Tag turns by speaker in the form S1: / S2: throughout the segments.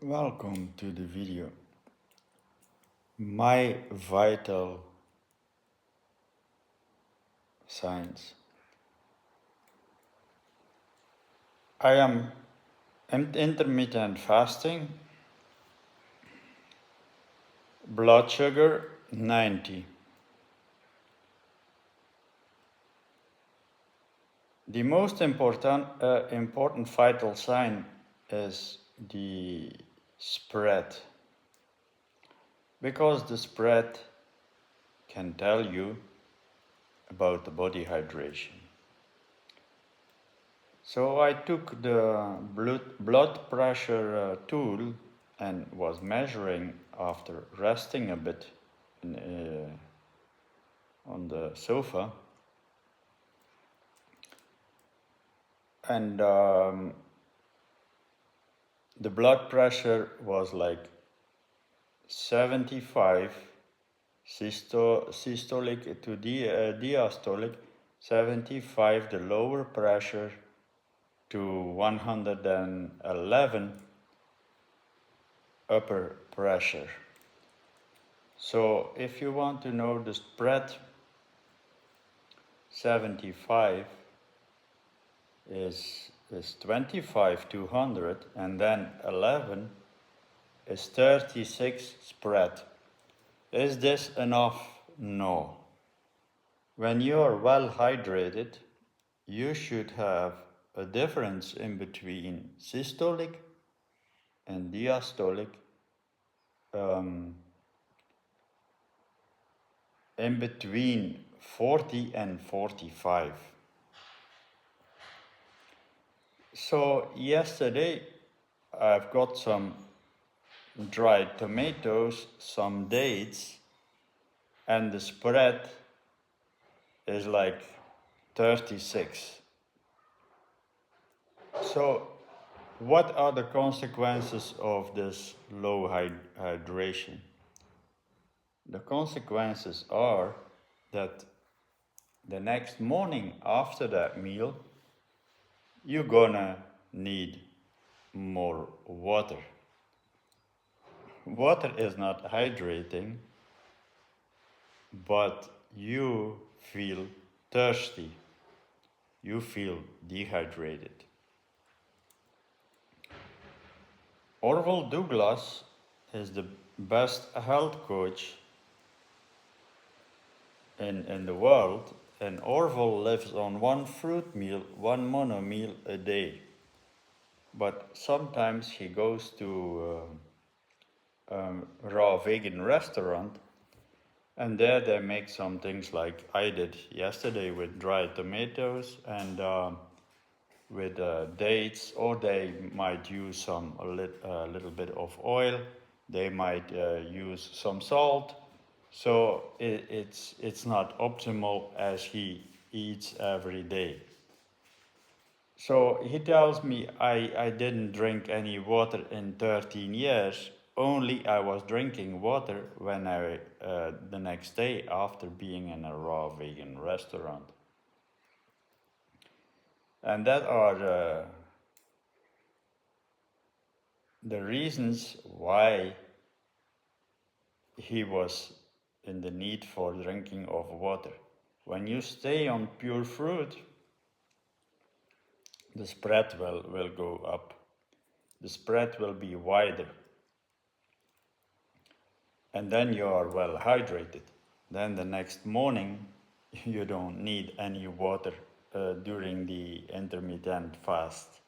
S1: Welcome to the video. My vital signs. I am intermittent fasting, blood sugar 90. The most important vital sign is the spread, because the spread can tell you about the body hydration. So I took the blood pressure tool and was measuring after resting a bit on the sofa. And the blood pressure was like 75 systolic to diastolic, 75 the lower pressure to 111 upper pressure. So if you want to know the spread, 75 is 25 to 100, and then 11 is 36 spread. Is this enough? No. When you are well hydrated, you should have a difference in between systolic and diastolic, in between 40 and 45. So yesterday I've got some dried tomatoes, some dates, and the spread is like 36. So what are the consequences of this low hydration? The consequences are that the next morning after that meal, you're gonna need more water. Water is not hydrating, but you feel thirsty. You feel dehydrated. Orville Douglas is the best health coach in the world, and Orville lives on one fruit meal, one mono meal a day. But sometimes he goes to a raw vegan restaurant, and there they make some things like I did yesterday with dried tomatoes and with dates, or they might use a little bit of oil. They might use some salt. So it's not optimal as he eats every day. So he tells me I didn't drink any water in 13 years. Only I was drinking water when the next day after being in a raw vegan restaurant. And that are the reasons why he was in the need for drinking of water. When you stay on pure fruit, the spread will go up. The spread will be wider. And then you are well hydrated. Then the next morning, you don't need any water during the intermittent fast.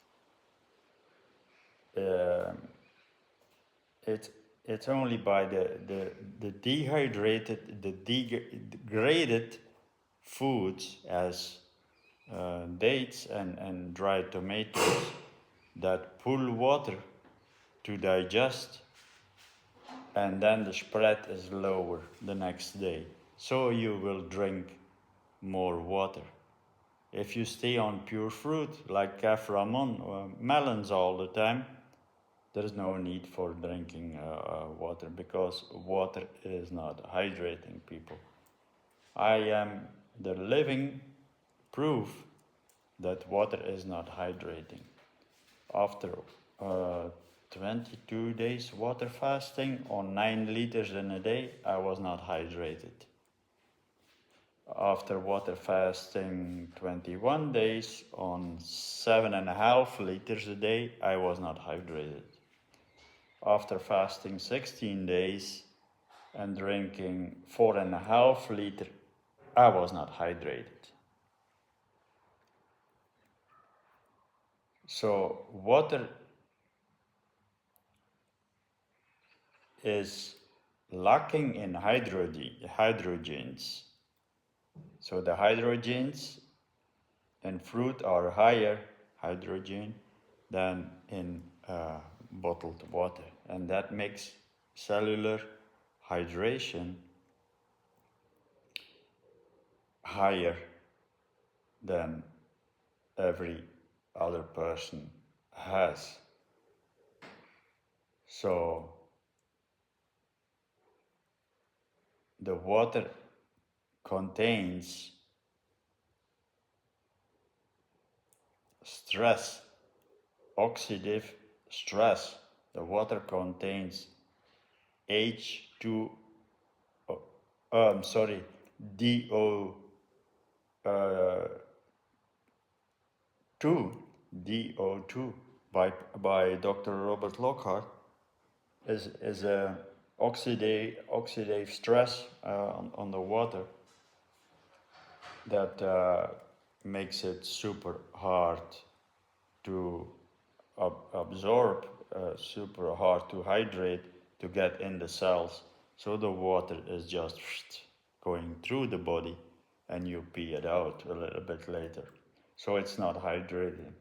S1: It's only by the dehydrated, the degraded foods as dates and dried tomatoes that pull water to digest, and then the spread is lower the next day. So you will drink more water. If you stay on pure fruit like Kef Ramon or melons all the time, there is no need for drinking water, because water is not hydrating, people. I am the living proof that water is not hydrating. After 22 days water fasting on 9 liters in a day, I was not hydrated. After water fasting 21 days on 7.5 liters a day, I was not hydrated. After fasting 16 days and drinking 4.5 liters, I was not hydrated. So water is lacking in hydrogens. So the hydrogens in fruit are higher hydrogen than in bottled water, and that makes cellular hydration higher than every other person has. So the water contains stress, oxidative stress. The water contains H2, DO, 2 by Dr. Robert Lockhart is a oxidative stress on the water that makes it super hard to absorb, super hard to hydrate, to get in the cells. So the water is just going through the body and you pee it out a little bit later. So it's not hydrating.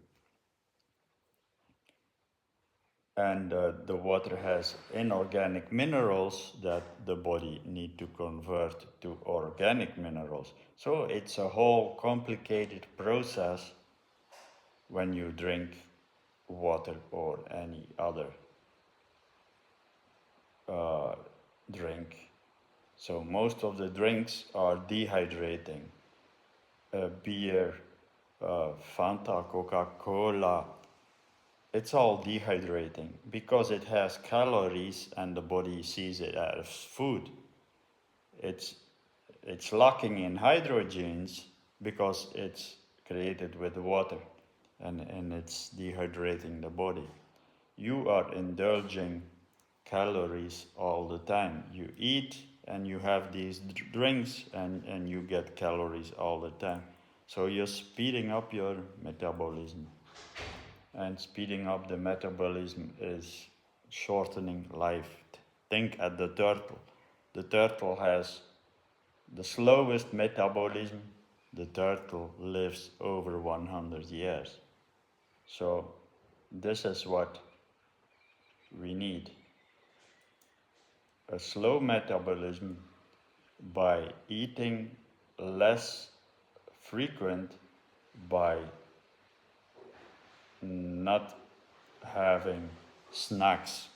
S1: And the water has inorganic minerals that the body need to convert to organic minerals. So it's a whole complicated process when you drink water or any other drink. So most of the drinks are dehydrating. Beer, Fanta, Coca-Cola, it's all dehydrating because it has calories and the body sees it as food. It's lacking in hydrogens because it's created with water and it's dehydrating the body. You are indulging calories all the time. You eat and you have these drinks and you get calories all the time. So you're speeding up your metabolism. And speeding up the metabolism is shortening life. Think at the turtle. The turtle has the slowest metabolism. The turtle lives over 100 years. So this is what we need. A slow metabolism by eating less frequent, by not having snacks